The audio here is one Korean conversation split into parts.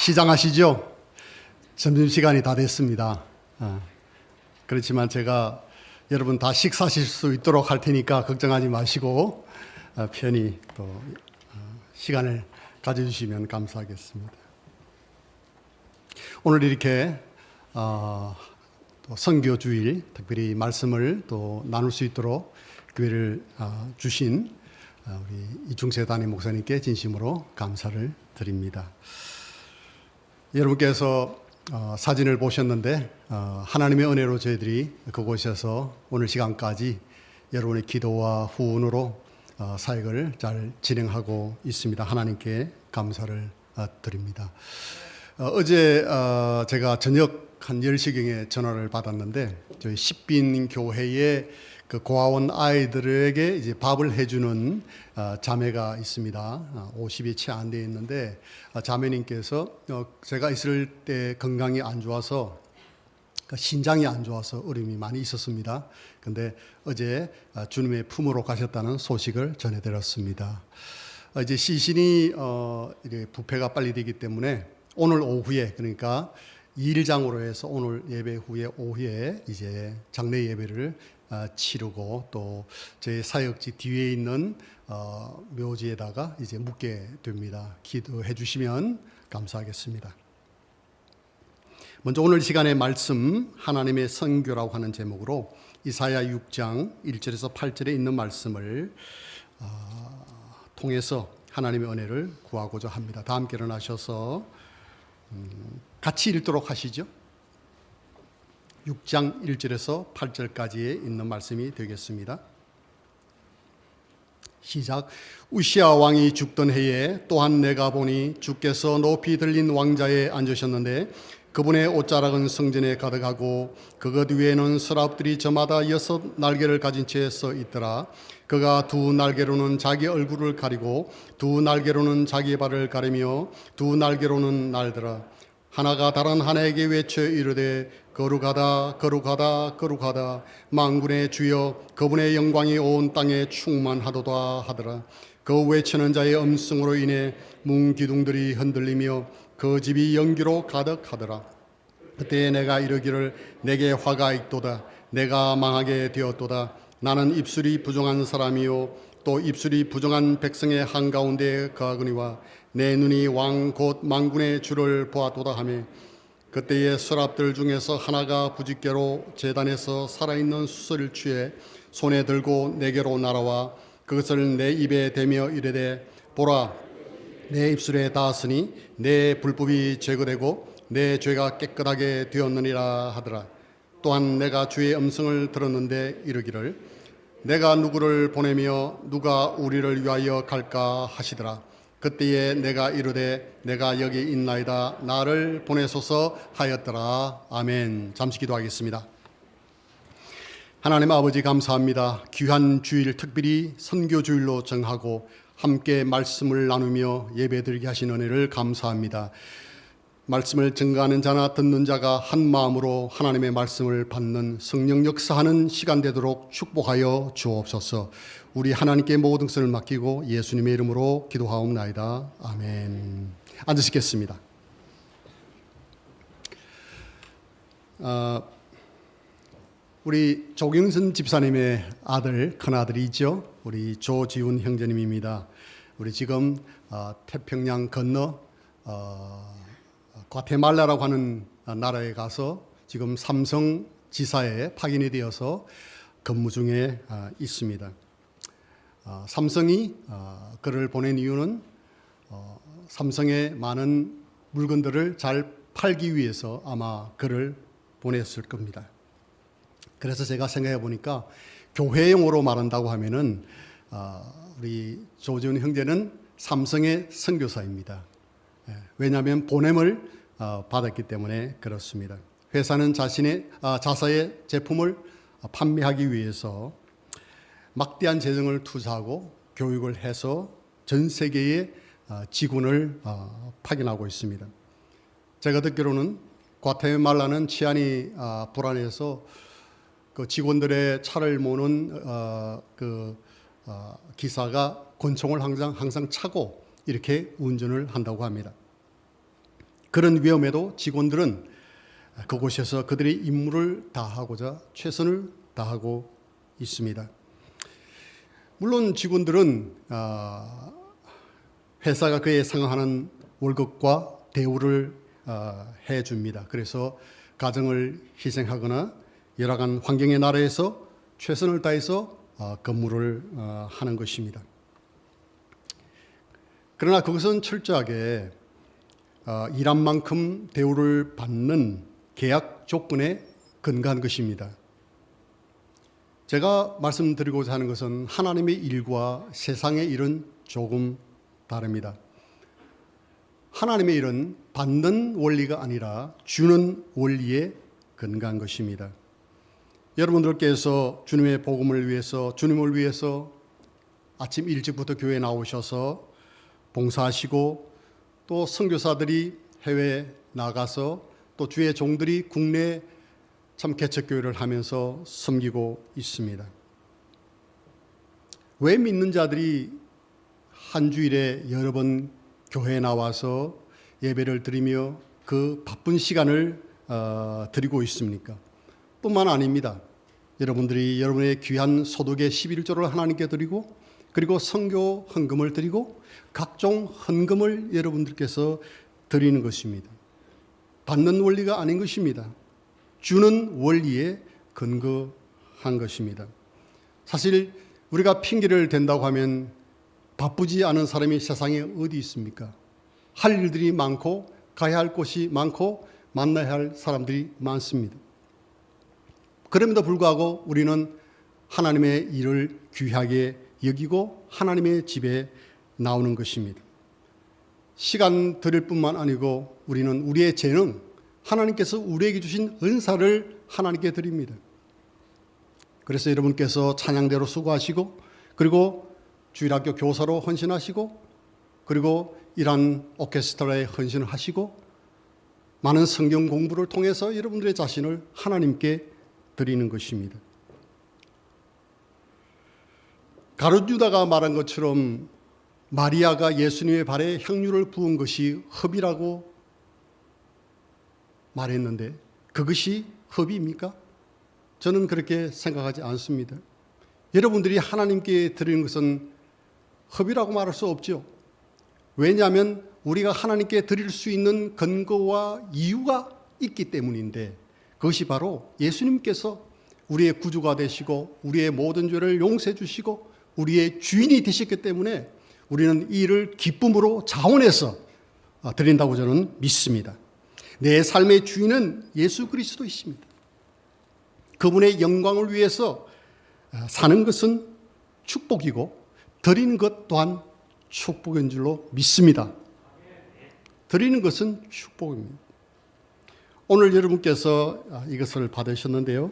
시장하시죠? 점심시간이 다 됐습니다. 그렇지만 제가 여러분 다 식사하실 수 있도록 할 테니까 걱정하지 마시고 편히 또 시간을 가져주시면 감사하겠습니다. 오늘 이렇게 또 선교주일 특별히 말씀을 또 나눌 수 있도록 기회를 주신 우리 이중세 담임 목사님께 진심으로 감사를 드립니다. 여러분께서 사진을 보셨는데 하나님의 은혜로 저희들이 그곳에서 오늘 시간까지 여러분의 기도와 후원으로 사역을 잘 진행하고 있습니다. 하나님께 감사를 드립니다. 어제 제가 저녁 한 10시경에 전화를 받았는데 저희 십빈 교회의 그 고아원 아이들에게 이제 밥을 해주는 자매가 있습니다. 50이 채 안 돼 있는데 자매님께서 제가 있을 때 건강이 안 좋아서 신장이 안 좋아서 어려움이 많이 있었습니다. 근데 어제 주님의 품으로 가셨다는 소식을 전해드렸습니다. 이제 시신이 이제 부패가 빨리 되기 때문에 오늘 오후에 그러니까 2일장으로 해서 오늘 예배 후에 오후에 이제 장례 예배를 치르고 또 제 사역지 뒤에 있는 묘지에다가 이제 묻게 됩니다. 기도해 주시면 감사하겠습니다. 먼저 오늘 시간의 말씀 하나님의 선교라고 하는 제목으로 이사야 6장 1절에서 8절에 있는 말씀을 통해서 하나님의 은혜를 구하고자 합니다. 다 함께 일어나셔서 같이 읽도록 하시죠. 6장 1절에서 8절까지에 있는 말씀이 되겠습니다. 시작. 우시아 왕이 죽던 해에 또한 내가 보니 주께서 높이 들린 왕자에 앉으셨는데 그분의 옷자락은 성전에 가득하고 그것 위에는 서랍들이 저마다 6 날개를 가진 채 서 있더라. 그가 2 날개로는 자기 얼굴을 가리고 2 날개로는 자기 발을 가리며 2 날개로는 날더라. 하나가 다른 하나에게 외쳐 이르되 거룩하다 거룩하다 거룩하다 만군의 주여 그분의 영광이 온 땅에 충만하도다 하더라. 그 외치는 자의 음성으로 인해 문 기둥들이 흔들리며 그 집이 연기로 가득하더라. 그때 내가 이르기를 내게 화가 있도다. 내가 망하게 되었도다. 나는 입술이 부정한 사람이요 또 입술이 부정한 백성의 한가운데 거하거니와 내 눈이 왕 곧 만군의 주를 보았도다 하며 그때의 서랍들 중에서 하나가 부짓개로 제단에서 살아있는 수소를 취해 손에 들고 내게로 날아와 그것을 내 입에 대며 이르되 보라 내 입술에 닿았으니 내 불법이 제거되고 내 죄가 깨끗하게 되었느니라 하더라. 또한 내가 주의 음성을 들었는데 이르기를 내가 누구를 보내며 누가 우리를 위하여 갈까 하시더라. 그때에 내가 이르되 내가 여기 있나이다 나를 보내소서 하였더라. 아멘. 잠시 기도하겠습니다. 하나님 아버지 감사합니다. 귀한 주일 특별히 선교주일로 정하고 함께 말씀을 나누며 예배드리게 하신 은혜를 감사합니다. 말씀을 증거하는 자나 듣는 자가 한 마음으로 하나님의 말씀을 받는 성령 역사하는 시간 되도록 축복하여 주옵소서. 우리 하나님께 모든 것을 맡기고 예수님의 이름으로 기도하옵나이다. 아멘. 앉으시겠습니다. 우리 조경선 집사님의 아들, 큰아들이죠. 우리 조지훈 형제님입니다. 우리 지금 태평양 건너 과테말라라고 하는 나라에 가서 지금 삼성 지사에 파견이 되어서 근무 중에 있습니다. 삼성이 그를 보낸 이유는 삼성의 많은 물건들을 잘 팔기 위해서 아마 그를 보냈을 겁니다. 그래서 제가 생각해 보니까 교회용어로 말한다고 하면은 우리 조지훈 형제는 삼성의 선교사입니다. 왜냐하면 보냄을 받았기 때문에 그렇습니다. 회사는 자사의 제품을 판매하기 위해서 막대한 재정을 투자하고 교육을 해서 전 세계의 직원을 파견하고 있습니다. 제가 듣기로는 과테말라는 치안이 불안해서 그 직원들의 차를 모는 기사가 권총을 항상 차고 이렇게 운전을 한다고 합니다. 그런 위험에도 직원들은 그곳에서 그들의 임무를 다하고자 최선을 다하고 있습니다. 물론 직원들은 회사가 그에 상응하는 월급과 대우를 해줍니다. 그래서 가정을 희생하거나 열악한 환경의 나라에서 최선을 다해서 근무를 하는 것입니다. 그러나 그것은 철저하게 일한 만큼 대우를 받는 계약 조건에 근거한 것입니다. 제가 말씀드리고자 하는 것은 하나님의 일과 세상의 일은 조금 다릅니다. 하나님의 일은 받는 원리가 아니라 주는 원리에 근거한 것입니다. 여러분들께서 주님의 복음을 위해서, 주님을 위해서 아침 일찍부터 교회에 나오셔서 봉사하시고, 또 선교사들이 해외에 나가서, 또 주의 종들이 국내 참 개척교회를 하면서 섬기고 있습니다. 왜 믿는 자들이 한 주일에 여러 번 교회에 나와서 예배를 드리며 그 바쁜 시간을 드리고 있습니까? 뿐만 아닙니다. 여러분들이 여러분의 귀한 소득의 11조를 하나님께 드리고, 그리고 선교 헌금을 드리고 각종 헌금을 여러분들께서 드리는 것입니다. 받는 원리가 아닌 것입니다. 주는 원리에 근거한 것입니다. 사실 우리가 핑계를 댄다고 하면 바쁘지 않은 사람이 세상에 어디 있습니까? 할 일들이 많고 가야 할 곳이 많고 만나야 할 사람들이 많습니다. 그럼에도 불구하고 우리는 하나님의 일을 귀하게 여기고 하나님의 집에 나오는 것입니다. 시간 드릴 뿐만 아니고 우리는 우리의 재능, 하나님께서 우리에게 주신 은사를 하나님께 드립니다. 그래서 여러분께서 찬양대로 수고하시고, 그리고 주일학교 교사로 헌신하시고, 그리고 이러한 오케스트라에 헌신을 하시고, 많은 성경 공부를 통해서 여러분들의 자신을 하나님께 드리는 것입니다. 가룟 유다가 말한 것처럼 마리아가 예수님의 발에 향유를 부은 것이 흡이라고 말했는데 그것이 흡입니까? 저는 그렇게 생각하지 않습니다. 여러분들이 하나님께 드리는 것은 흡이라고 말할 수 없죠. 왜냐하면 우리가 하나님께 드릴 수 있는 근거와 이유가 있기 때문인데, 그것이 바로 예수님께서 우리의 구주가 되시고 우리의 모든 죄를 용서해 주시고 우리의 주인이 되셨기 때문에 우리는 이 일을 기쁨으로 자원해서 드린다고 저는 믿습니다. 내 삶의 주인은 예수 그리스도이십니다. 그분의 영광을 위해서 사는 것은 축복이고 드리는 것 또한 축복인 줄로 믿습니다. 드리는 것은 축복입니다. 오늘 여러분께서 이것을 받으셨는데요.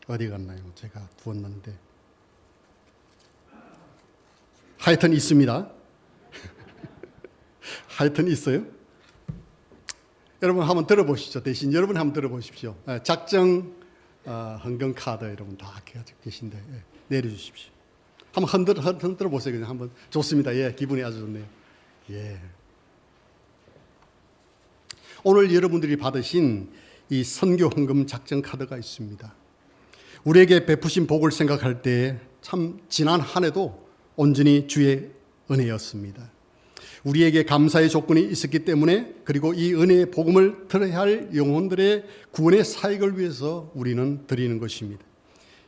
어디 갔나요? 제가 두었는데. 하여튼 있습니다. 하여튼 있어요. 여러분 한번 들어보시죠. 대신 여러분 한번 들어보십시오. 작정 헌금 카드 여러분 다 가지고 계신데 내려주십시오. 한번 흔들어 보세요. 그냥 한번. 좋습니다. 예, 기분이 아주 좋네요. 예. 오늘 여러분들이 받으신 이 선교 헌금 작정 카드가 있습니다. 우리에게 베푸신 복을 생각할 때 참 지난 한 해도 온전히 주의 은혜였습니다. 우리에게 감사의 조건이 있었기 때문에, 그리고 이 은혜의 복음을 들어야 할 영혼들의 구원의 사역을 위해서 우리는 드리는 것입니다.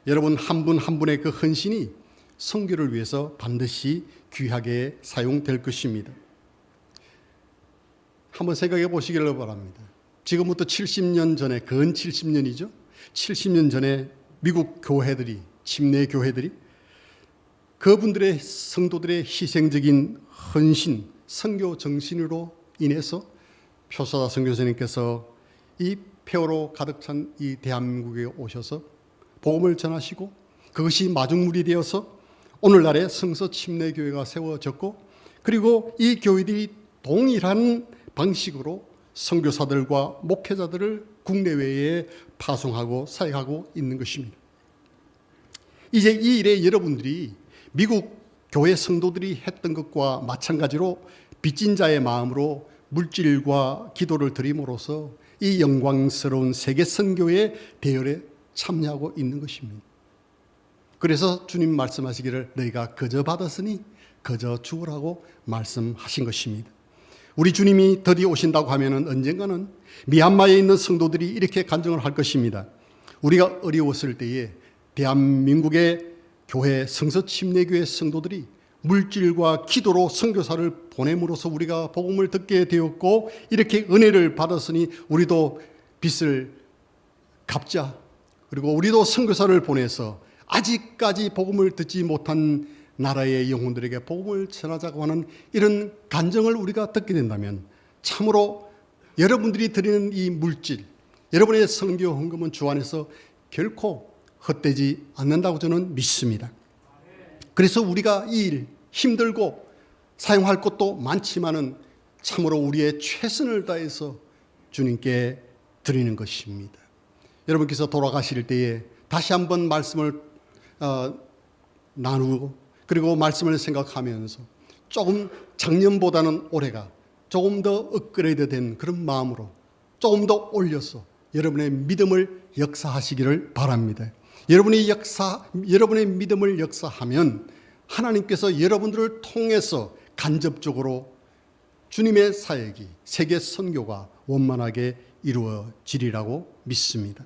여러분 한 분 한 분의 그 헌신이 선교를 위해서 반드시 귀하게 사용될 것입니다. 한번 생각해 보시기를 바랍니다. 지금부터 70년 전에, 근 70년이죠. 70년 전에 미국 교회들이, 침례 교회들이 그분들의 성도들의 희생적인 헌신, 선교 정신으로 인해서 표사다 선교사님께서 이 폐허로 가득 찬 이 대한민국에 오셔서 복음을 전하시고, 그것이 마중물이 되어서 오늘날의 성서 침례교회가 세워졌고, 그리고 이 교회들이 동일한 방식으로 선교사들과 목회자들을 국내외에 파송하고 사역하고 있는 것입니다. 이제 이 일에 여러분들이 미국 교회 성도들이 했던 것과 마찬가지로 빚진 자의 마음으로 물질과 기도를 드림으로써 이 영광스러운 세계 선교의 대열에 참여하고 있는 것입니다. 그래서 주님 말씀하시기를 너희가 거저 받았으니 거저 주우라고 말씀하신 것입니다. 우리 주님이 드디어 오신다고 하면 언젠가는 미얀마에 있는 성도들이 이렇게 간증을 할 것입니다. 우리가 어려웠을 때에 대한민국의 교회 성서 침례교회 성도들이 물질과 기도로 선교사를 보냄으로써 우리가 복음을 듣게 되었고 이렇게 은혜를 받았으니 우리도 빚을 갚자. 그리고 우리도 선교사를 보내서 아직까지 복음을 듣지 못한 나라의 영혼들에게 복음을 전하자고 하는 이런 간증을 우리가 듣게 된다면 참으로 여러분들이 드리는 이 물질, 여러분의 선교 헌금은 주 안에서 결코 헛되지 않는다고 저는 믿습니다. 그래서 우리가 이 일 힘들고 사용할 것도 많지만은 참으로 우리의 최선을 다해서 주님께 드리는 것입니다. 여러분께서 돌아가실 때에 다시 한번 말씀을 나누고 그리고 말씀을 생각하면서 조금 작년보다는 올해가 조금 더 업그레이드된 그런 마음으로 조금 더 올려서 여러분의 믿음을 역사하시기를 바랍니다. 여러분의 믿음을 역사하면 하나님께서 여러분들을 통해서 간접적으로 주님의 사역이 세계 선교가 원만하게 이루어지리라고 믿습니다.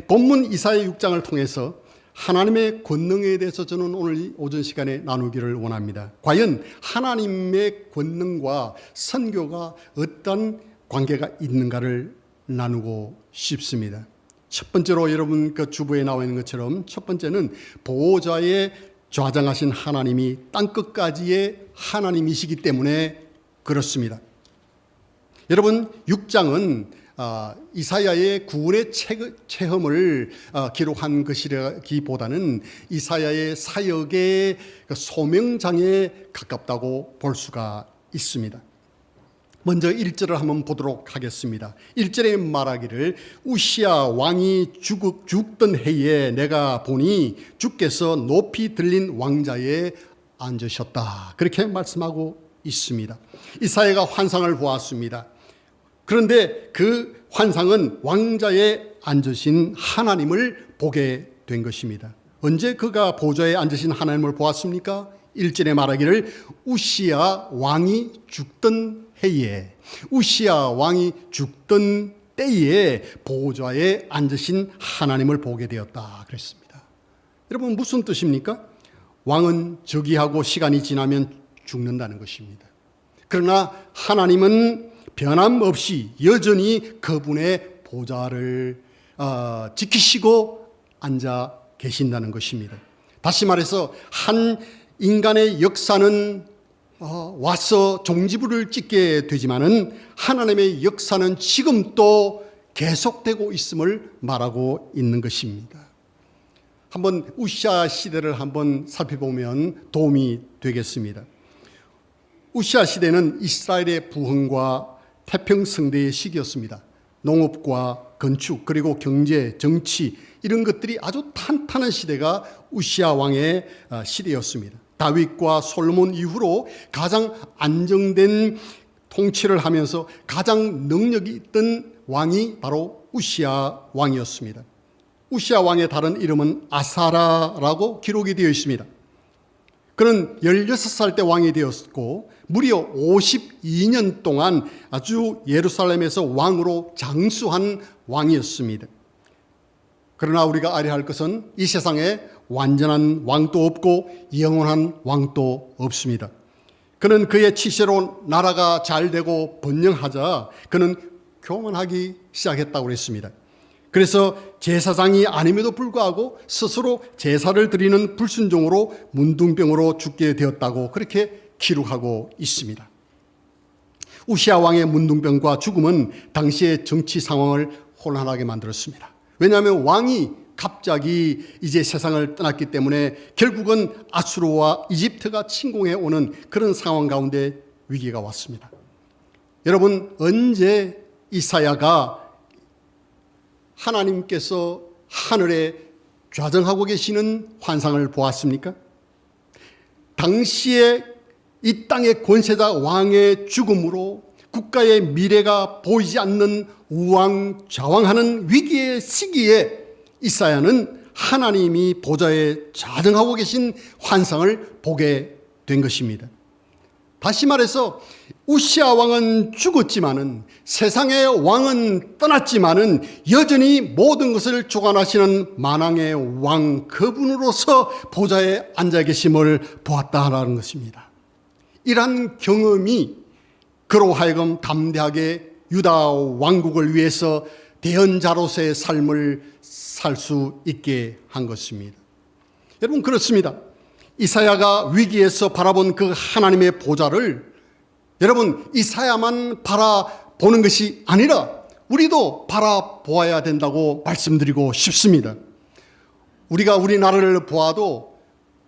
본문 이사야 6장을 통해서 하나님의 권능에 대해서 저는 오늘 오전 시간에 나누기를 원합니다. 과연 하나님의 권능과 선교가 어떤 관계가 있는가를 나누고 싶습니다. 첫 번째로 여러분 그 주부에 나와 있는 것처럼 첫 번째는 보호자의 좌정하신 하나님이 땅끝까지의 하나님이시기 때문에 그렇습니다. 여러분 6장은 이사야의 구원의 체험을 기록한 것이라기보다는 이사야의 사역의 소명장에 가깝다고 볼 수가 있습니다. 먼저 1절을 한번 보도록 하겠습니다. 1절에 말하기를 우시야 왕이 죽던 해에 내가 보니 주께서 높이 들린 왕자에 앉으셨다. 그렇게 말씀하고 있습니다. 이사야가 환상을 보았습니다. 그런데 그 환상은 왕자에 앉으신 하나님을 보게 된 것입니다. 언제 그가 보좌에 앉으신 하나님을 보았습니까? 1절에 말하기를 우시야 왕이 죽던 해에 우시야 왕이 죽던 때에 보좌에 앉으신 하나님을 보게 되었다 그랬습니다. 여러분 무슨 뜻입니까? 왕은 즉위하고 시간이 지나면 죽는다는 것입니다. 그러나 하나님은 변함없이 여전히 그분의 보좌를 지키시고 앉아 계신다는 것입니다. 다시 말해서 한 인간의 역사는 와서 종지부를 찍게 되지만은 하나님의 역사는 지금 또 계속되고 있음을 말하고 있는 것입니다. 한번 우시아 시대를 한번 살펴보면 도움이 되겠습니다. 우시아 시대는 이스라엘의 부흥과 태평성대의 시기였습니다. 농업과 건축 그리고 경제, 정치 이런 것들이 아주 탄탄한 시대가 우시아 왕의 시대였습니다. 다윗과 솔로몬 이후로 가장 안정된 통치를 하면서 가장 능력이 있던 왕이 바로 우시아 왕이었습니다. 우시아 왕의 다른 이름은 아사라라고 기록이 되어 있습니다. 그는 16살 때 왕이 되었고 무려 52년 동안 아주 예루살렘에서 왕으로 장수한 왕이었습니다. 그러나 우리가 알아야 할 것은 이 세상에 완전한 왕도 없고 영원한 왕도 없습니다. 그는 그의 치세로 나라가 잘 되고 번영하자 그는 교만하기 시작했다고 했습니다. 그래서 제사장이 아님에도 불구하고 스스로 제사를 드리는 불순종으로 문둥병으로 죽게 되었다고 그렇게 기록하고 있습니다. 우시아 왕의 문둥병과 죽음은 당시의 정치 상황을 혼란하게 만들었습니다. 왜냐하면 왕이 갑자기 이제 세상을 떠났기 때문에 결국은 아수르와 이집트가 침공해 오는 그런 상황 가운데 위기가 왔습니다. 여러분 언제 이사야가 하나님께서 하늘에 좌정하고 계시는 환상을 보았습니까? 당시에 이 땅의 권세자 왕의 죽음으로 국가의 미래가 보이지 않는 우왕좌왕하는 위기의 시기에 이사야는 하나님이 보좌에 좌정하고 계신 환상을 보게 된 것입니다. 다시 말해서 우시아 왕은 죽었지만은, 세상의 왕은 떠났지만은 여전히 모든 것을 주관하시는 만왕의 왕 그분으로서 보좌에 앉아 계심을 보았다라는 것입니다. 이러한 경험이 그로 하여금 담대하게 유다 왕국을 위해서 대언자로서의 삶을 살 수 있게 한 것입니다. 여러분, 그렇습니다. 이사야가 위기에서 바라본 그 하나님의 보좌를 여러분, 이사야만 바라보는 것이 아니라 우리도 바라보아야 된다고 말씀드리고 싶습니다. 우리가 우리나라를 보아도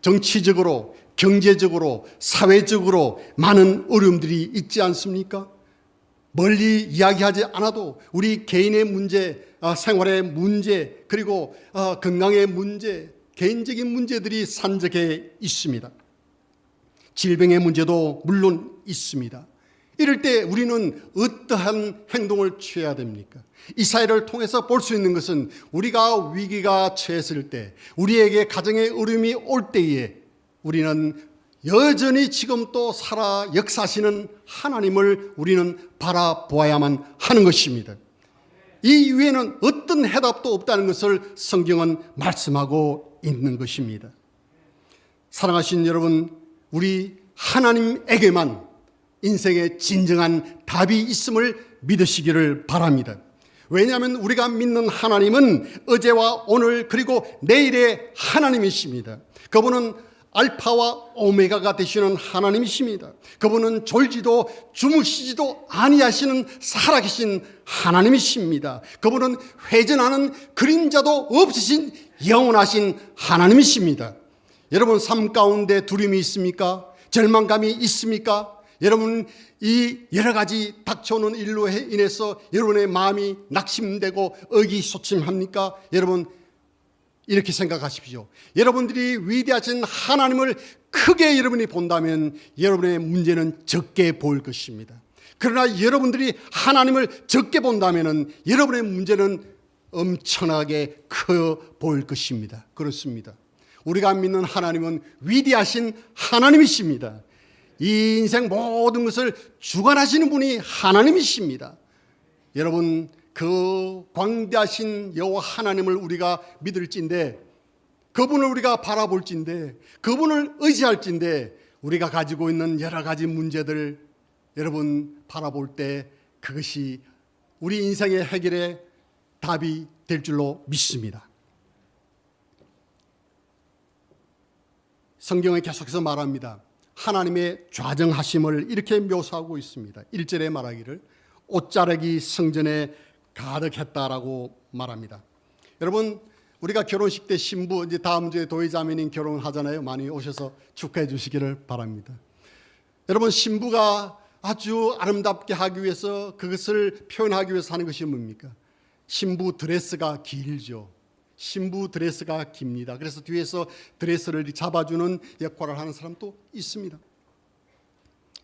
정치적으로, 경제적으로, 사회적으로 많은 어려움들이 있지 않습니까? 멀리 이야기하지 않아도 우리 개인의 문제, 생활의 문제, 그리고 건강의 문제, 개인적인 문제들이 산적해 있습니다. 질병의 문제도 물론 있습니다. 이럴 때 우리는 어떠한 행동을 취해야 됩니까? 이사야를 통해서 볼 수 있는 것은 우리가 위기가 처했을 때, 우리에게 가정의 어려움이 올 때에 우리는 여전히 지금 또 살아 역사하시는 하나님을 우리는 바라보아야만 하는 것입니다. 이 위에는 어떤 해답도 없다는 것을 성경은 말씀하고 있는 것입니다. 사랑하신 여러분, 우리 하나님에게만 인생의 진정한 답이 있음을 믿으시기를 바랍니다. 왜냐하면 우리가 믿는 하나님은 어제와 오늘 그리고 내일의 하나님이십니다. 그분은 알파와 오메가가 되시는 하나님이십니다. 그분은 졸지도 주무시지도 아니하시는 살아계신 하나님이십니다. 그분은 회전하는 그림자도 없으신 영원하신 하나님이십니다. 여러분, 삶 가운데 두려움이 있습니까? 절망감이 있습니까? 여러분, 이 여러 가지 닥쳐오는 일로 인해서 여러분의 마음이 낙심되고 의기소침합니까? 여러분, 이렇게 생각하십시오. 여러분들이 위대하신 하나님을 크게 여러분이 본다면 여러분의 문제는 적게 보일 것입니다. 그러나 여러분들이 하나님을 적게 본다면 여러분의 문제는 엄청나게 커 보일 것입니다. 그렇습니다. 우리가 믿는 하나님은 위대하신 하나님이십니다. 이 인생 모든 것을 주관하시는 분이 하나님이십니다. 여러분, 그 광대하신 여호와 하나님을 우리가 믿을진데, 그분을 우리가 바라볼진데, 그분을 의지할진데, 우리가 가지고 있는 여러 가지 문제들 여러분 바라볼 때 그것이 우리 인생의 해결의 답이 될 줄로 믿습니다. 성경에 계속해서 말합니다. 하나님의 좌정하심을 이렇게 묘사하고 있습니다. 1절에 말하기를 옷자락이 성전에 가득했다라고 말합니다. 여러분, 우리가 결혼식 때 신부, 이제 다음 주에 도의자매님 결혼하잖아요. 많이 오셔서 축하해 주시기를 바랍니다. 여러분, 신부가 아주 아름답게 하기 위해서, 그것을 표현하기 위해서 하는 것이 뭡니까? 신부 드레스가 길죠. 신부 드레스가 깁니다. 그래서 뒤에서 드레스를 잡아주는 역할을 하는 사람도 있습니다.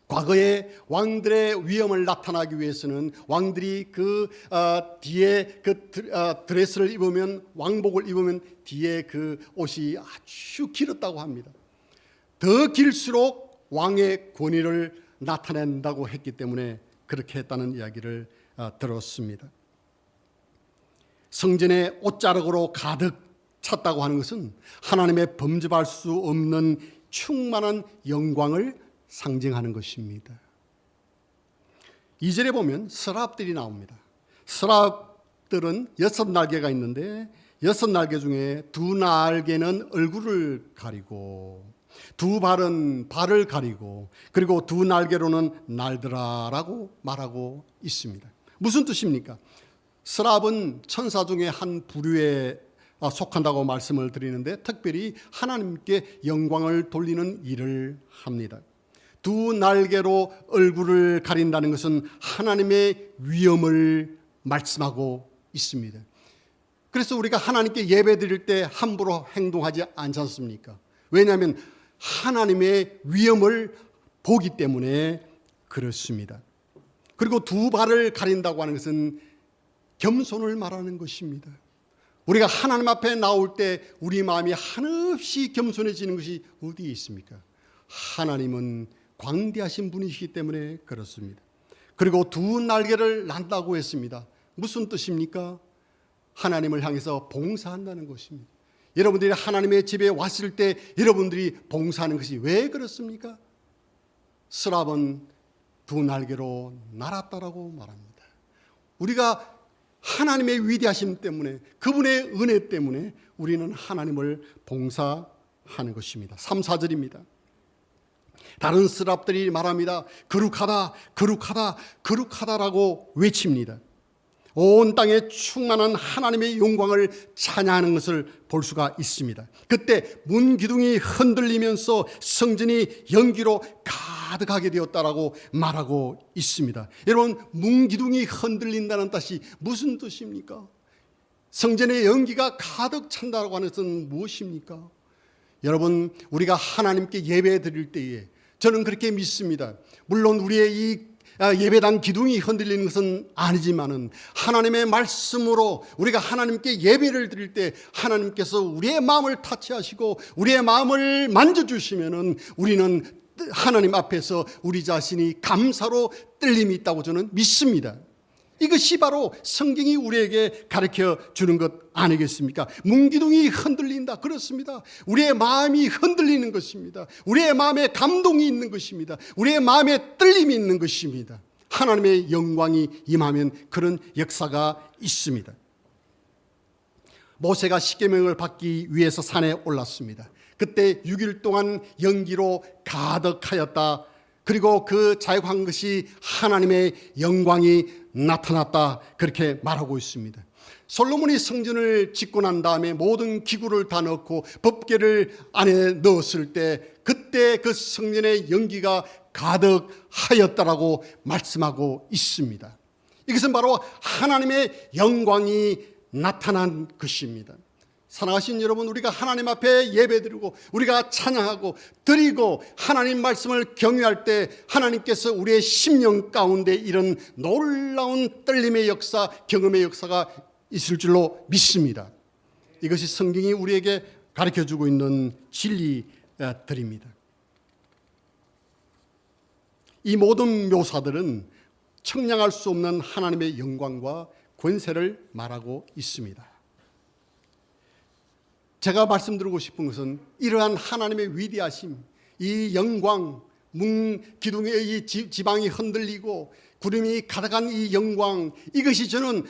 과거에 왕들의 위엄을 나타나기 위해서는 왕들이 그 뒤에 그 드레스를 입으면, 왕복을 입으면 뒤에 그 옷이 아주 길었다고 합니다. 더 길수록 왕의 권위를 나타낸다고 했기 때문에 그렇게 했다는 이야기를 들었습니다. 성전에 옷자락으로 가득 찼다고 하는 것은 하나님의 범접할 수 없는 충만한 영광을 상징하는 것입니다. 2절에 보면 서랍들이 나옵니다. 서랍들은 6날개가 있는데 6날개 중에 2날개는 얼굴을 가리고, 2발은 발을 가리고, 그리고 2날개로는 날더라라고 말하고 있습니다. 무슨 뜻입니까? 서랍은 천사 중에 한 부류에 속한다고 말씀을 드리는데, 특별히 하나님께 영광을 돌리는 일을 합니다. 2날개로 얼굴을 가린다는 것은 하나님의 위엄을 말씀하고 있습니다. 그래서 우리가 하나님께 예배 드릴 때 함부로 행동하지 않지 않습니까? 왜냐하면 하나님의 위엄을 보기 때문에 그렇습니다. 그리고 두 발을 가린다고 하는 것은 겸손을 말하는 것입니다. 우리가 하나님 앞에 나올 때 우리 마음이 한없이 겸손해지는 것이 어디에 있습니까? 하나님은 광대하신 분이시기 때문에 그렇습니다. 그리고 두 날개를 난다고 했습니다. 무슨 뜻입니까? 하나님을 향해서 봉사한다는 것입니다. 여러분들이 하나님의 집에 왔을 때 여러분들이 봉사하는 것이 왜 그렇습니까? 스랍은 두 날개로 날았다라고 말합니다. 우리가 하나님의 위대하심 때문에, 그분의 은혜 때문에 우리는 하나님을 봉사하는 것입니다. 3, 4절입니다. 다른 스랍들이 말합니다. 거룩하다, 거룩하다, 거룩하다라고 외칩니다. 온 땅에 충만한 하나님의 영광을 찬양하는 것을 볼 수가 있습니다. 그때 문 기둥이 흔들리면서 성전이 연기로 가득하게 되었다라고 말하고 있습니다. 여러분, 문 기둥이 흔들린다는 뜻이 무슨 뜻입니까? 성전의 연기가 가득 찬다라고 하는 것은 무엇입니까? 여러분, 우리가 하나님께 예배 드릴 때에 저는 그렇게 믿습니다. 물론 우리의 이 예배당 기둥이 흔들리는 것은 아니지만은 하나님의 말씀으로 우리가 하나님께 예배를 드릴 때 하나님께서 우리의 마음을 타치하시고 우리의 마음을 만져주시면은 우리는 하나님 앞에서 우리 자신이 감사로 떨림이 있다고 저는 믿습니다. 이것이 바로 성경이 우리에게 가르쳐 주는 것 아니겠습니까? 문기둥이 흔들린다. 그렇습니다. 우리의 마음이 흔들리는 것입니다. 우리의 마음에 감동이 있는 것입니다. 우리의 마음에 떨림이 있는 것입니다. 하나님의 영광이 임하면 그런 역사가 있습니다. 모세가 십계명을 받기 위해서 산에 올랐습니다. 그때 6일 동안 연기로 가득하였다. 그리고 그 자유한 것이 하나님의 영광이 나타났다. 그렇게 말하고 있습니다. 솔로몬이 성전을 짓고 난 다음에 모든 기구를 다 넣고 법궤를 안에 넣었을 때 그때 그 성전의 연기가 가득하였다라고 말씀하고 있습니다. 이것은 바로 하나님의 영광이 나타난 것입니다. 사랑하신 여러분, 우리가 하나님 앞에 예배드리고 우리가 찬양하고 드리고 하나님 말씀을 경외할 때 하나님께서 우리의 심령 가운데 이런 놀라운 떨림의 역사, 경험의 역사가 있을 줄로 믿습니다. 이것이 성경이 우리에게 가르쳐주고 있는 진리들입니다. 이 모든 묘사들은 청량할 수 없는 하나님의 영광과 권세를 말하고 있습니다. 제가 말씀드리고 싶은 것은 이러한 하나님의 위대하심, 이 영광, 문 기둥의 이 지방이 흔들리고 구름이 가득한 이 영광, 이것이 저는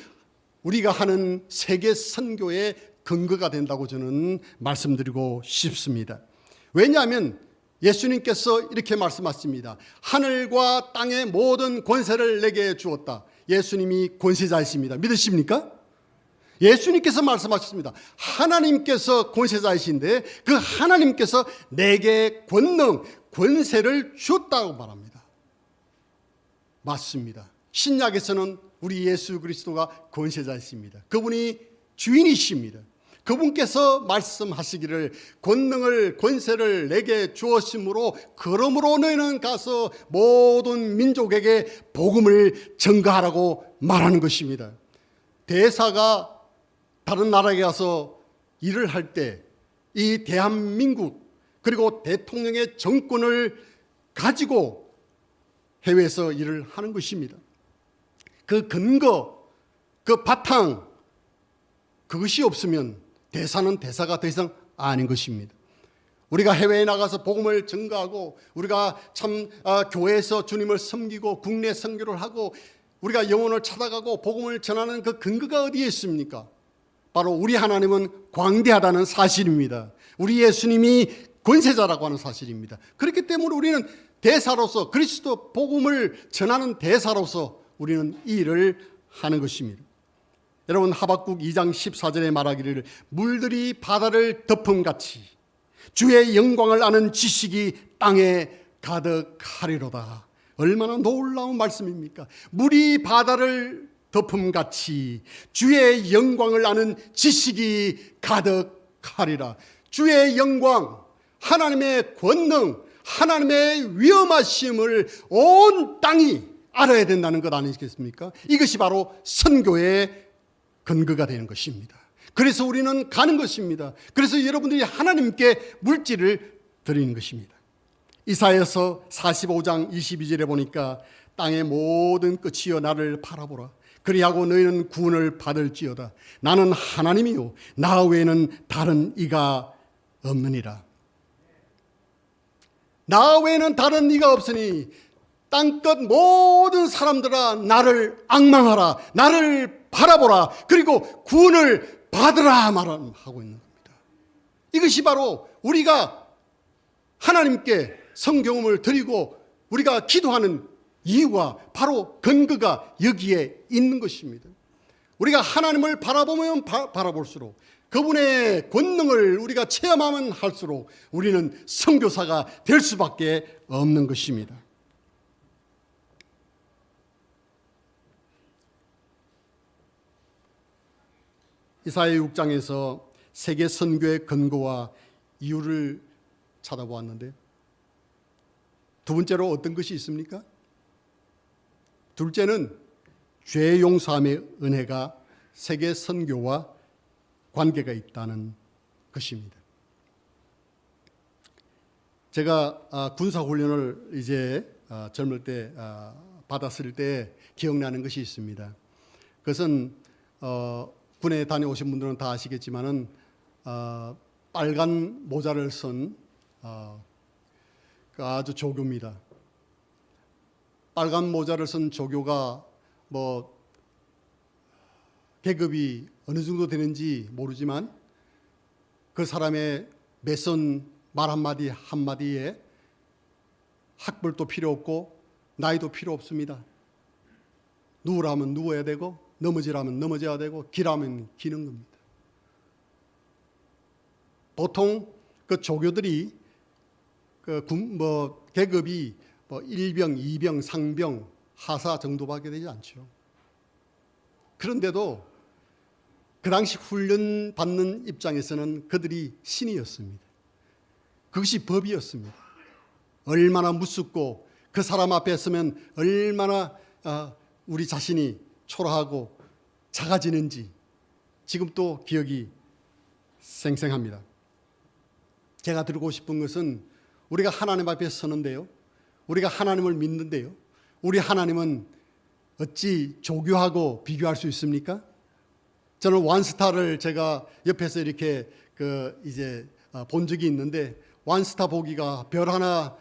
우리가 하는 세계 선교의 근거가 된다고 저는 말씀드리고 싶습니다. 왜냐하면 예수님께서 이렇게 말씀하십니다. 하늘과 땅의 모든 권세를 내게 주었다. 예수님이 권세자이십니다. 믿으십니까? 예수님께서 말씀하셨습니다. 하나님께서 권세자이신데 그 하나님께서 내게 권능, 권세를 주었다고 말합니다. 맞습니다. 신약에서는 우리 예수 그리스도가 권세자이십니다. 그분이 주인이십니다. 그분께서 말씀하시기를 권능을, 권세를 내게 주었으므로 그러므로 너희는 가서 모든 민족에게 복음을 전가하라고 말하는 것입니다. 대사가 다른 나라에 가서 일을 할 때 이 대한민국 그리고 대통령의 정권을 가지고 해외에서 일을 하는 것입니다. 그 근거, 그 바탕, 그것이 없으면 대사는 대사가 더 이상 아닌 것입니다. 우리가 해외에 나가서 복음을 전가하고 우리가 참 교회에서 주님을 섬기고 국내 선교를 하고 우리가 영혼을 찾아가고 복음을 전하는 그 근거가 어디에 있습니까? 바로 우리 하나님은 광대하다는 사실입니다. 우리 예수님이 권세자라고 하는 사실입니다. 그렇기 때문에 우리는 대사로서 그리스도 복음을 전하는 대사로서 우리는 이 일을 하는 것입니다. 여러분, 하박국 2장 14절에 말하기를 물들이 바다를 덮음같이 주의 영광을 아는 지식이 땅에 가득하리로다. 얼마나 놀라운 말씀입니까? 물이 바다를 덮음같이 주의 영광을 아는 지식이 가득하리라. 주의 영광, 하나님의 권능, 하나님의 위엄하심을 온 땅이 알아야 된다는 것 아니겠습니까? 이것이 바로 선교의 근거가 되는 것입니다. 그래서 우리는 가는 것입니다. 그래서 여러분들이 하나님께 물질을 드리는 것입니다. 이사야서 45장 22절에 보니까 땅의 모든 끝이여 나를 바라보라. 그리하고 너희는 구원을 받을지어다. 나는 하나님이요 나 외에는 다른 이가 없느니라. 나 외에는 다른 이가 없으니 땅끝 모든 사람들아 나를 앙망하라. 나를 바라보라. 그리고 구원을 받으라 말하고 있는 겁니다. 이것이 바로 우리가 하나님께 성경음을 드리고 우리가 기도하는 이유가 바로 근거가 여기에 있는 것입니다. 우리가 하나님을 바라보면 바라볼수록 그분의 권능을 우리가 체험하면 할수록 우리는 선교사가 될 수밖에 없는 것입니다. 이사야 6장에서 세계 선교의 근거와 이유를 찾아보았는데 두 번째로 어떤 것이 있습니까? 둘째는 죄 용서함의 은혜가 세계 선교와 관계가 있다는 것입니다. 제가 군사훈련을 이제 젊을 때 받았을 때 기억나는 것이 있습니다. 그것은 군에 다녀오신 분들은 다 아시겠지만은 빨간 모자를 쓴 아주 조교입니다. 빨간 모자를 쓴 조교가 계급이 어느 정도 되는지 모르지만 그 사람의 매선 말 한마디 한마디에 학벌도 필요 없고 나이도 필요 없습니다. 누우라면 누워야 되고 넘어지라면 넘어져야 되고 기라면 기는 겁니다. 보통 그 조교들이 계급이 1병, 2병, 상병, 하사 정도밖에 되지 않죠. 그런데도 그 당시 훈련 받는 입장에서는 그들이 신이었습니다. 그것이 법이었습니다. 얼마나 무섭고 그 사람 앞에 서면 얼마나 우리 자신이 초라하고 작아지는지 지금도 기억이 생생합니다. 제가 드리고 싶은 것은 우리가 하나님 앞에 서는데요, 우리가 하나님을 믿는데요, 우리 하나님은 어찌 조교하고 비교할 수 있습니까? 저는 완스타를 제가 옆에서 이렇게 본 적이 있는데 완스타 보기가 별 하나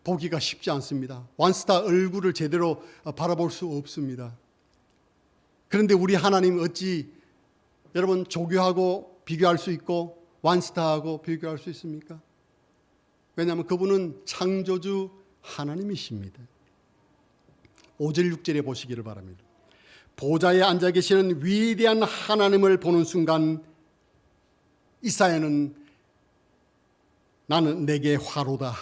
보기가 쉽지 않습니다. 완스타 얼굴을 제대로 바라볼 수 없습니다. 그런데 우리 하나님 어찌 여러분 조교하고 비교할 수 있고 완스타하고 비교할 수 있습니까? 왜냐하면 그분은 창조주 하나님이십니다. 5절 6절에 보시기를 바랍니다. 보좌에 앉아 계시는 위대한 하나님을 보는 순간 이사야는 나는 내게 화로다.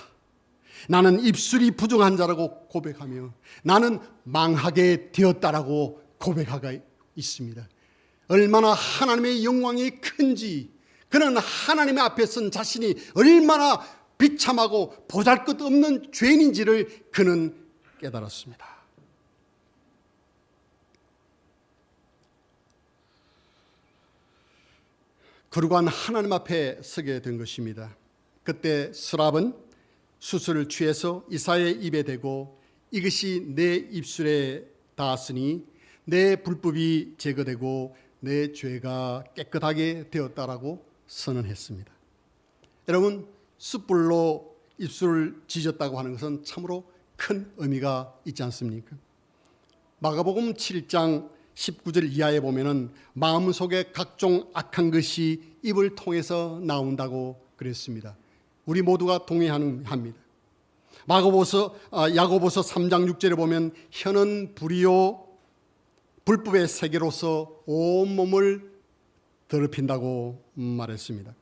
나는 입술이 부정한 자라고 고백하며 나는 망하게 되었다라고 고백하고 있습니다. 얼마나 하나님의 영광이 큰지, 그는 하나님의 앞에 선 자신이 얼마나 비참하고 보잘것없는 죄인인지를 그는 깨달았습니다. 그러고 하나님 앞에 서게 된 것입니다. 그때 스랍은 수술을 취해서 이사야의 입에 대고 이것이 내 입술에 닿았으니 내 불법이 제거되고 내 죄가 깨끗하게 되었다라고 선언했습니다. 여러분, 숯불로 입술을 지졌다고 하는 것은 참으로 큰 의미가 있지 않습니까? 마가복음 7장 19절 이하에 보면은 마음속에 각종 악한 것이 입을 통해서 나온다고 그랬습니다. 우리 모두가 동의합니다. 야고보서 3장 6절에 보면 혀는 불이요 불법의 세계로서 온몸을 더럽힌다고 말했습니다.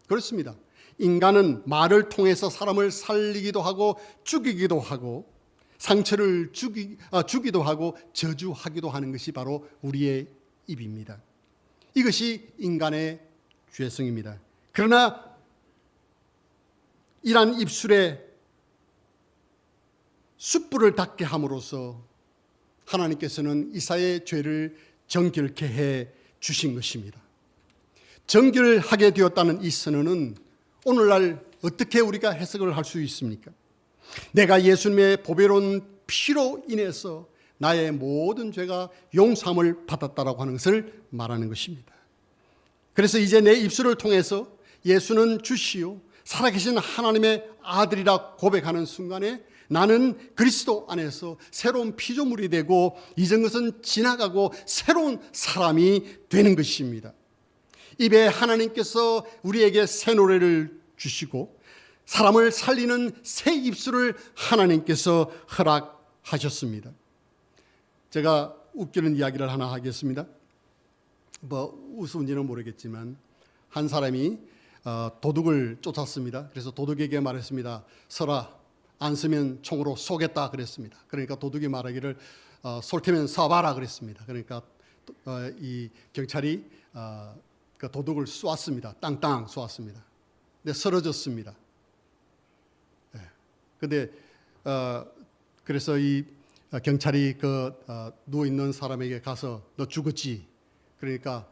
그렇습니다. 인간은 말을 통해서 사람을 살리기도 하고 죽이기도 하고 상처를 주기도 하고 저주하기도 하는 것이 바로 우리의 입입니다. 이것이 인간의 죄성입니다. 그러나 이란 입술에 숯불을 닿게 함으로써 하나님께서는 이사야의 죄를 정결케 해 주신 것입니다. 정결하게 되었다는 이 선언은 오늘날 어떻게 우리가 해석을 할 수 있습니까? 내가 예수님의 보배로운 피로 인해서 나의 모든 죄가 용서함을 받았다라고 하는 것을 말하는 것입니다. 그래서 이제 내 입술을 통해서 예수는 주시오 살아계신 하나님의 아들이라 고백하는 순간에 나는 그리스도 안에서 새로운 피조물이 되고 이전 것은 지나가고 새로운 사람이 되는 것입니다. 입에 하나님께서 우리에게 새 노래를 주시고 사람을 살리는 새 입술을 하나님께서 허락하셨습니다. 제가 웃기는 이야기를 하나 하겠습니다. 우스운지는 모르겠지만 한 사람이 도둑을 쫓았습니다. 그래서 도둑에게 말했습니다. 서라, 안 쓰면 총으로 쏘겠다 그랬습니다. 그러니까 도둑이 말하기를 쏠 테면 쏴봐라 그랬습니다. 그러니까 이 경찰이 그 도둑을 쏘았습니다. 땅땅 쏘았습니다. 근데 쓰러졌습니다. 근데 그래서 이 경찰이 누워 있는 사람에게 가서 너 죽었지? 그러니까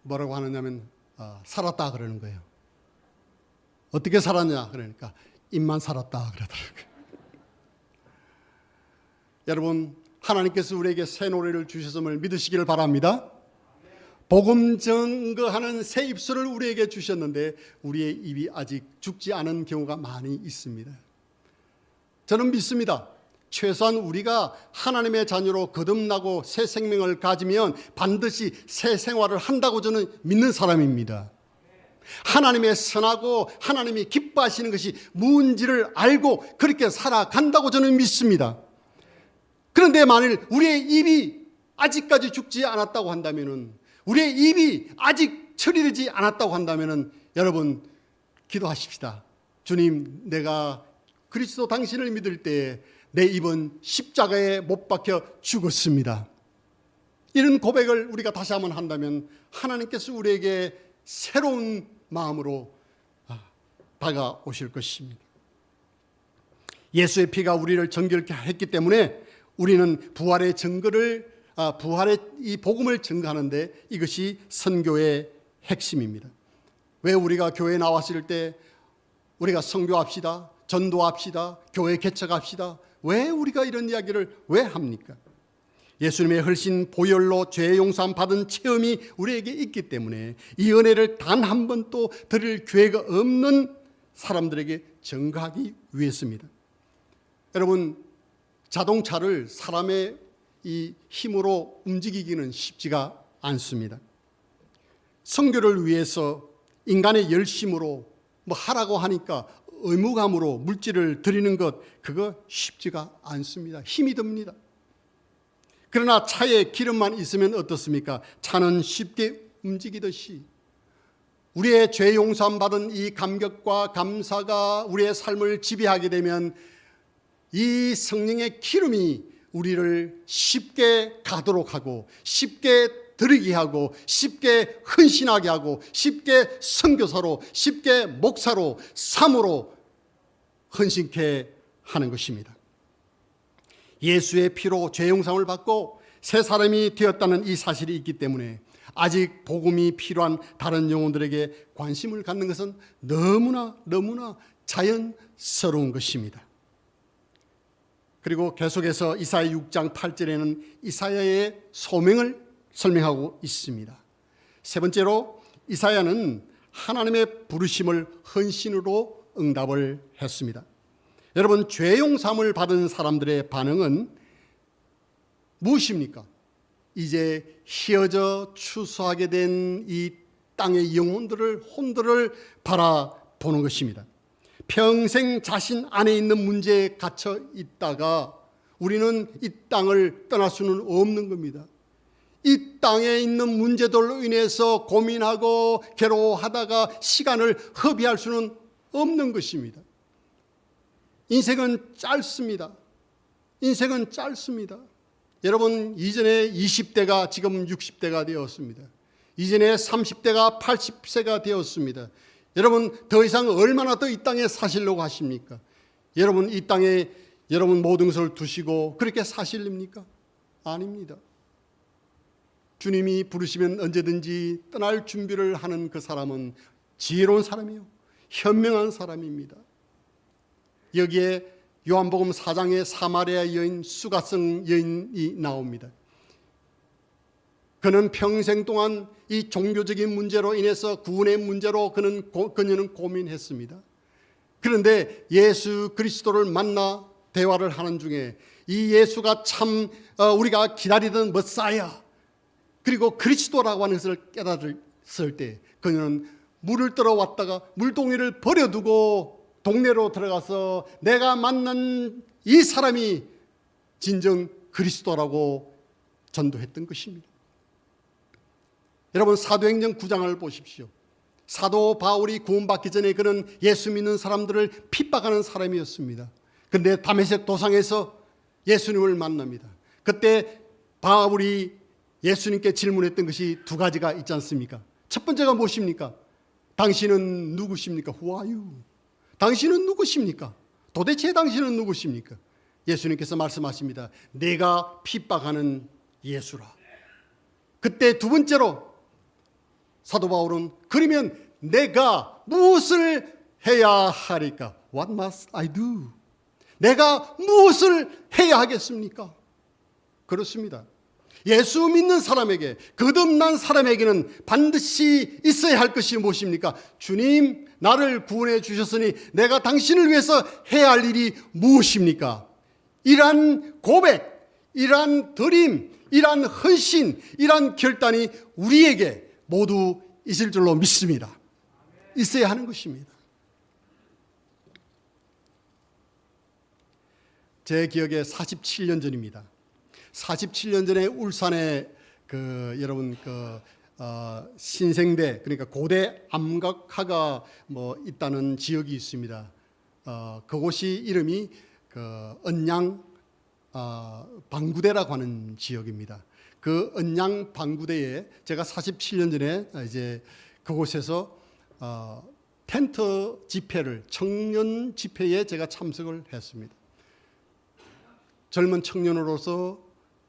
뭐라고 하느냐면 살았다 그러는 거예요. 어떻게 살았냐? 그러니까 입만 살았다 그러더라고요. 여러분, 하나님께서 우리에게 새 노래를 주셨음을 믿으시기를 바랍니다. 복음 증거하는 새 입술을 우리에게 주셨는데 우리의 입이 아직 죽지 않은 경우가 많이 있습니다. 저는 믿습니다. 최소한 우리가 하나님의 자녀로 거듭나고 새 생명을 가지면 반드시 새 생활을 한다고 저는 믿는 사람입니다. 하나님의 선하고 하나님이 기뻐하시는 것이 무엇인지를 알고 그렇게 살아간다고 저는 믿습니다. 그런데 만일 우리의 입이 아직까지 죽지 않았다고 한다면, 우리의 입이 아직 처리되지 않았다고 한다면 여러분 기도하십시다. 주님, 내가 그리스도 당신을 믿을 때에 내 입은 십자가에 못 박혀 죽었습니다. 이런 고백을 우리가 다시 한번 한다면 하나님께서 우리에게 새로운 마음으로 다가오실 것입니다. 예수의 피가 우리를 정결케 했기 때문에 우리는 부활의 증거를 부활의 이 복음을 증거하는데 이것이 선교의 핵심입니다. 왜 우리가 교회에 나왔을 때 우리가 선교합시다, 전도합시다, 교회 개척합시다, 왜 우리가 이런 이야기를 왜 합니까? 예수님의 훨씬 보혈로 죄 용서함 받은 체험이 우리에게 있기 때문에 이 은혜를 단 한 번도 드릴 기회가 없는 사람들에게 증거하기 위해서입니다. 여러분, 자동차를 사람의 이 힘으로 움직이기는 쉽지가 않습니다. 선교를 위해서 인간의 열심으로 하라고 하니까 의무감으로 물질을 드리는 것, 그거 쉽지가 않습니다. 힘이 듭니다. 그러나 차에 기름만 있으면 어떻습니까? 차는 쉽게 움직이듯이 우리의 죄 용서함 받은 이 감격과 감사가 우리의 삶을 지배하게 되면 이 성령의 기름이 우리를 쉽게 가도록 하고 쉽게 들이게 하고 쉽게 헌신하게 하고 쉽게 선교사로 쉽게 목사로 삶으로 헌신케 하는 것입니다. 예수의 피로 죄 용서함을 받고 새 사람이 되었다는 이 사실이 있기 때문에 아직 복음이 필요한 다른 영혼들에게 관심을 갖는 것은 너무나 자연스러운 것입니다. 그리고 계속해서 이사야 6장 8절에는 이사야의 소명을 설명하고 있습니다. 세 번째로 이사야는 하나님의 부르심을 헌신으로 응답을 했습니다. 여러분, 죄 용서함을 받은 사람들의 반응은 무엇입니까? 이제 휘어져 추수하게 된 이 땅의 영혼들을 혼들을 바라보는 것입니다. 평생 자신 안에 있는 문제에 갇혀 있다가 우리는 이 땅을 떠날 수는 없는 겁니다. 이 땅에 있는 문제들로 인해서 고민하고 괴로워하다가 시간을 허비할 수는 없는 것입니다. 인생은 짧습니다. 인생은 짧습니다. 여러분, 이전에 20대가 지금 60대가 되었습니다. 이전에 30대가 80세가 되었습니다. 여러분 더 이상 얼마나 더 이 땅에 사시려고 하십니까? 여러분 이 땅에 여러분 모든 것을 두시고 그렇게 사실입니까? 아닙니다. 주님이 부르시면 언제든지 떠날 준비를 하는 그 사람은 지혜로운 사람이요, 현명한 사람입니다. 여기에 요한복음 4장에 사마리아 여인, 수가성 여인이 나옵니다. 그는 평생 동안 이 종교적인 문제로 인해서 구원의 문제로 그녀는 고민했습니다. 그런데 예수 그리스도를 만나 대화를 하는 중에 이 예수가 참 우리가 기다리던 머사야 그리고 그리스도라고 하는 것을 깨달았을 때 그녀는 물을 떠러왔다가 물동이를 버려두고 동네로 들어가서 내가 만난 이 사람이 진정 그리스도라고 전도했던 것입니다. 여러분 사도행전 9장을 보십시오. 사도 바울이 구원받기 전에 그는 예수 믿는 사람들을 핍박하는 사람이었습니다. 그런데 다메섹 도상에서 예수님을 만납니다. 그때 바울이 예수님께 질문했던 것이 두 가지가 있지 않습니까? 첫 번째가 무엇입니까? 당신은 누구십니까? Who are you? 당신은 누구십니까? 도대체 당신은 누구십니까? 예수님께서 말씀하십니다. 내가 핍박하는 예수라. 그때 두 번째로 사도 바울은 그러면 내가 무엇을 해야 하리까? What must I do? 내가 무엇을 해야 하겠습니까? 그렇습니다. 예수 믿는 사람에게, 거듭난 사람에게는 반드시 있어야 할 것이 무엇입니까? 주님, 나를 구원해 주셨으니 내가 당신을 위해서 해야 할 일이 무엇입니까? 이러한 고백, 이러한 드림, 이러한 헌신, 이러한 결단이 우리에게 모두 있을 줄로 믿습니다. 있어야 하는 것입니다. 제 기억에 47년 전입니다. 47년 전에 울산에 여러분 신생대 그러니까 고대 암각화가 있다는 지역이 있습니다. 그곳이 이름이 언양 방구대라고 하는 지역입니다. 그 언양 방구대에 제가 47년 전에 이제 그곳에서 텐트 집회를 청년 집회에 제가 참석을 했습니다. 젊은 청년으로서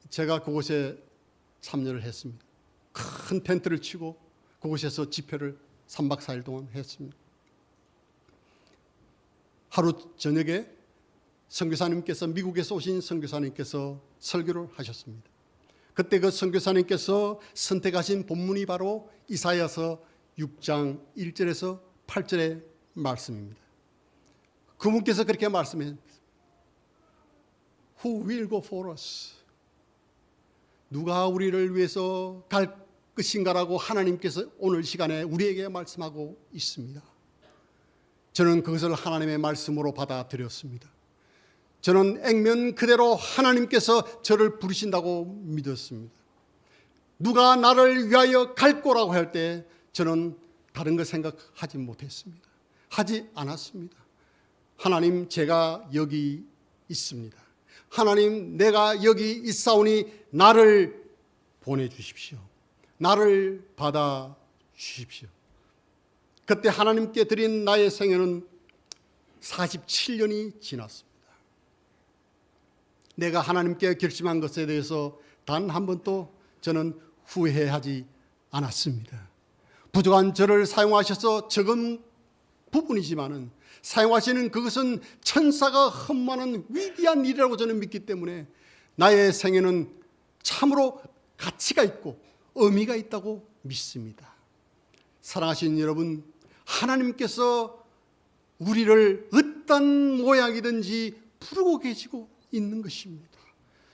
제가 그곳에 참여를 했습니다. 큰 텐트를 치고 그곳에서 집회를 3박 4일 동안 했습니다. 하루 저녁에 선교사님께서 미국에서 오신 선교사님께서 설교를 하셨습니다. 그때 그 선교사님께서 선택하신 본문이 바로 이사야서 6장 1절에서 8절의 말씀입니다. 그분께서 그렇게 말씀했습니다. Who will go for us? 누가 우리를 위해서 갈 것인가라고 하나님께서 오늘 시간에 우리에게 말씀하고 있습니다. 저는 그것을 하나님의 말씀으로 받아들였습니다. 저는 액면 그대로 하나님께서 저를 부르신다고 믿었습니다. 누가 나를 위하여 갈 거라고 할 때 저는 다른 것 생각하지 못했습니다. 하지 않았습니다. 하나님, 제가 여기 있습니다. 하나님, 내가 여기 있사오니 나를 보내주십시오. 나를 받아주십시오. 그때 하나님께 드린 나의 생애는 47년이 지났습니다. 내가 하나님께 결심한 것에 대해서 단 한 번도 저는 후회하지 않았습니다. 부족한 저를 사용하셔서 적은 부분이지만은 사용하시는 그것은 천사가 흠모하는 위대한 일이라고 저는 믿기 때문에 나의 생애는 참으로 가치가 있고 의미가 있다고 믿습니다. 사랑하시는 여러분, 하나님께서 우리를 어떤 모양이든지 부르고 계시고 있는 것입니다.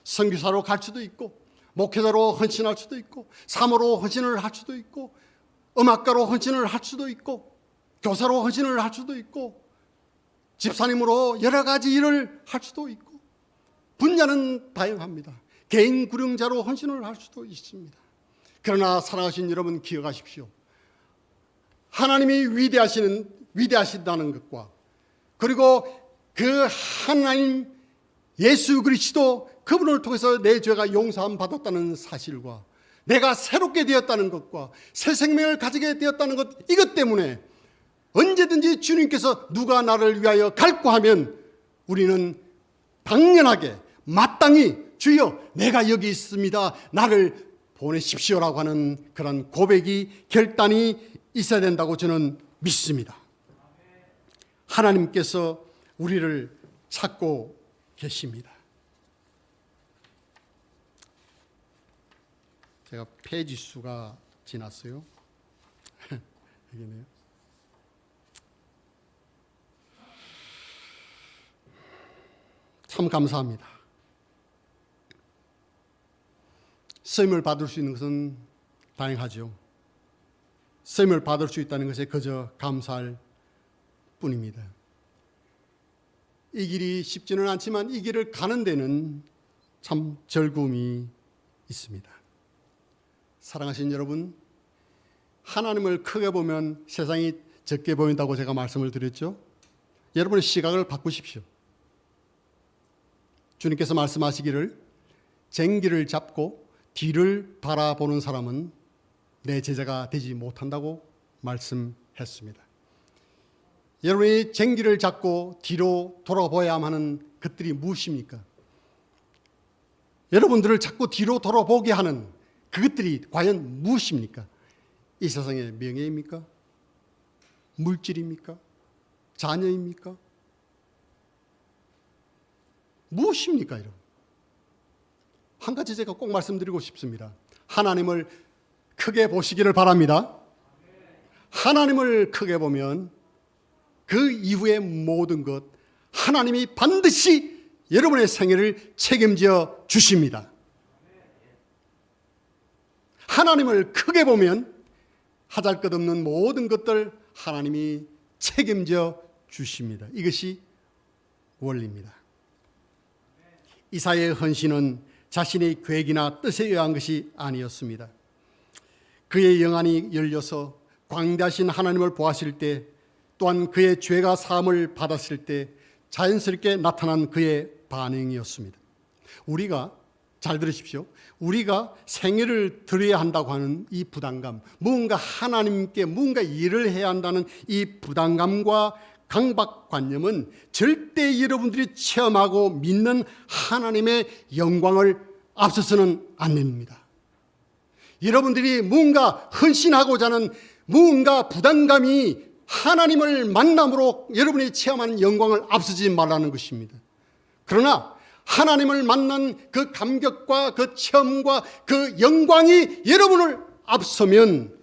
선교사로 갈 수도 있고 목회자로 헌신할 수도 있고 사모로 헌신을 할 수도 있고 음악가로 헌신을 할 수도 있고 교사로 헌신을 할 수도 있고 집사님으로 여러 가지 일을 할 수도 있고 분야는 다양합니다. 개인 구령자로 헌신을 할 수도 있습니다. 그러나 사랑하신 여러분, 기억하십시오. 하나님이 위대하시다는 것과 그리고 그 하나님 예수 그리스도 그분을 통해서 내 죄가 용서함 받았다는 사실과 내가 새롭게 되었다는 것과 새 생명을 가지게 되었다는 것, 이것 때문에 언제든지 주님께서 누가 나를 위하여 갈고 하면 우리는 당연하게 마땅히 주여 내가 여기 있습니다. 나를 보내십시오라고 하는 그런 고백이 결단이 있어야 된다고 저는 믿습니다. 하나님께서 우리를 찾고 계십니다. 제가 페이지 수가 지났어요. 여기네요. 참 감사합니다. 쓰임을 받을 수 있는 것은 다행하죠. 쓰임을 받을 수 있다는 것에 그저 감사할 뿐입니다. 이 길이 쉽지는 않지만 이 길을 가는 데는 참 즐거움이 있습니다. 사랑하신 여러분, 하나님을 크게 보면 세상이 적게 보인다고 제가 말씀을 드렸죠. 여러분의 시각을 바꾸십시오. 주님께서 말씀하시기를 쟁기를 잡고 뒤를 바라보는 사람은 내 제자가 되지 못한다고 말씀했습니다. 여러분이 쟁기를 잡고 뒤로 돌아보야만 하는 것들이 무엇입니까? 여러분들을 자꾸 뒤로 돌아보게 하는 그것들이 과연 무엇입니까? 이 세상의 명예입니까? 물질입니까? 자녀입니까? 무엇입니까, 여러분? 한 가지 제가 꼭 말씀드리고 싶습니다. 하나님을 크게 보시기를 바랍니다. 하나님을 크게 보면 그 이후의 모든 것 하나님이 반드시 여러분의 생애를 책임져 주십니다. 하나님을 크게 보면 하잘것없는 모든 것들 하나님이 책임져 주십니다. 이것이 원리입니다. 이사야의 헌신은 자신의 계획이나 뜻에 의한 것이 아니었습니다. 그의 영안이 열려서 광대하신 하나님을 보았을 때, 또한 그의 죄가 사함을 받았을 때 자연스럽게 나타난 그의 반응이었습니다. 우리가 잘 들으십시오. 우리가 생애를 드려야 한다고 하는 이 부담감, 무언가 하나님께 무언가 일을 해야 한다는 이 부담감과 강박관념은 절대 여러분들이 체험하고 믿는 하나님의 영광을 앞서서는 안 됩니다. 여러분들이 무언가 헌신하고자 하는 무언가 부담감이 하나님을 만남으로 여러분이 체험하는 영광을 앞서지 말라는 것입니다. 그러나 하나님을 만난 그 감격과 그 체험과 그 영광이 여러분을 앞서면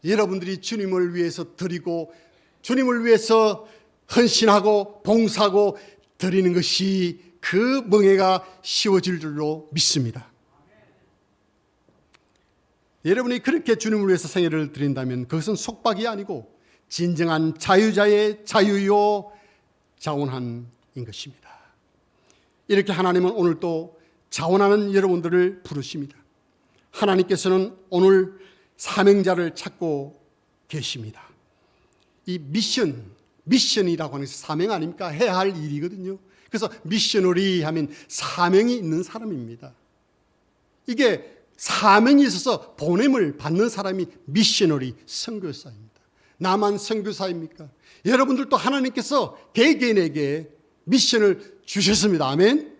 여러분들이 주님을 위해서 드리고 주님을 위해서 헌신하고 봉사하고 드리는 것이 그 멍에가 쉬워질 줄로 믿습니다. 여러분이 그렇게 주님을 위해서 생애를 드린다면 그것은 속박이 아니고 진정한 자유자의 자유요 자원한인 것입니다. 이렇게 하나님은 오늘 또 자원하는 여러분들을 부르십니다. 하나님께서는 오늘 사명자를 찾고 계십니다. 이 미션이라고 하는 것이 사명 아닙니까? 해야 할 일이거든요. 그래서 미셔너리 하면 사명이 있는 사람입니다. 이게 사명이 있어서 보냄을 받는 사람이 미셔너리 선교사입니다. 나만 선교사입니까? 여러분들도 하나님께서 개개인에게 미션을 주셨습니다. 아멘.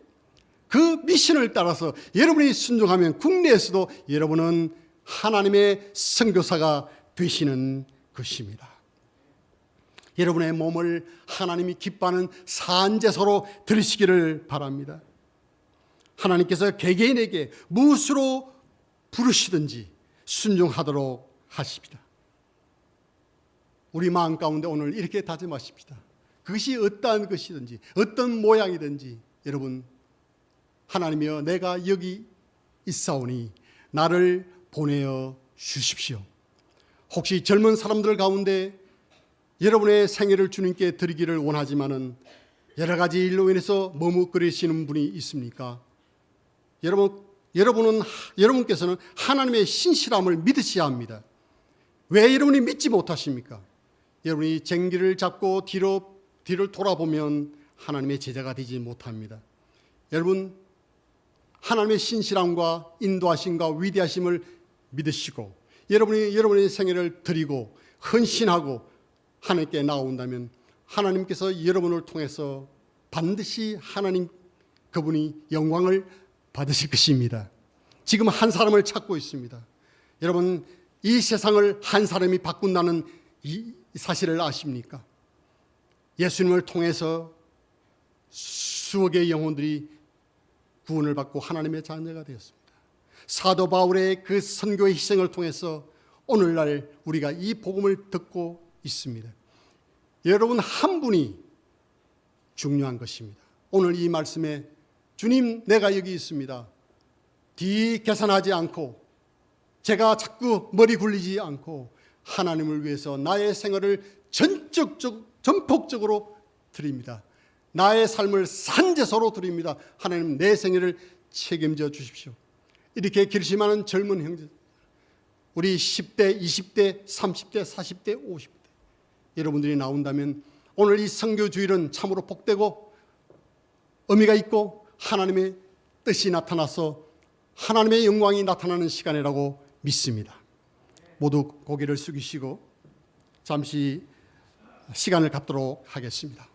그 미션을 따라서 여러분이 순종하면 국내에서도 여러분은 하나님의 선교사가 되시는 것입니다. 여러분의 몸을 하나님이 기뻐하는 산제사로 드리시기를 바랍니다. 하나님께서 개개인에게 무엇으로 부르시든지 순종하도록 하십니다. 우리 마음 가운데 오늘 이렇게 다짐하십시다. 그것이 어떠한 것이든지 어떤 모양이든지 여러분, 하나님이여 내가 여기 있사오니 나를 보내어 주십시오. 혹시 젊은 사람들 가운데 여러분의 생애를 주님께 드리기를 원하지만은 여러 가지 일로 인해서 머뭇거리시는 분이 있습니까? 여러분께서는 하나님의 신실함을 믿으셔야 합니다. 왜 여러분이 믿지 못하십니까? 여러분이 쟁기를 잡고 뒤를 돌아보면 하나님의 제자가 되지 못합니다. 여러분, 하나님의 신실함과 인도하심과 위대하심을 믿으시고 여러분이 여러분의 생애를 드리고 헌신하고 하나님께 나온다면 하나님께서 여러분을 통해서 반드시 하나님 그분이 영광을 받으실 것입니다. 지금 한 사람을 찾고 있습니다. 여러분, 이 세상을 한 사람이 바꾼다는 이 사실을 아십니까? 예수님을 통해서 수억의 영혼들이 구원을 받고 하나님의 자녀가 되었습니다. 사도 바울의 그 선교의 희생을 통해서 오늘날 우리가 이 복음을 듣고 있습니다. 여러분 한 분이 중요한 것입니다. 오늘 이 말씀에 주님, 내가 여기 있습니다. 뒤 계산하지 않고 제가 자꾸 머리 굴리지 않고 하나님을 위해서 나의 생활을 전폭적으로 드립니다. 나의 삶을 산제소로 드립니다. 하나님, 내 생애를 책임져 주십시오. 이렇게 결심하는 젊은 형제, 우리 10대, 20대, 30대, 40대, 50대 여러분들이 나온다면 오늘 이 선교주일은 참으로 복되고 의미가 있고 하나님의 뜻이 나타나서 하나님의 영광이 나타나는 시간이라고 믿습니다. 모두 고개를 숙이시고 잠시 시간을 갖도록 하겠습니다.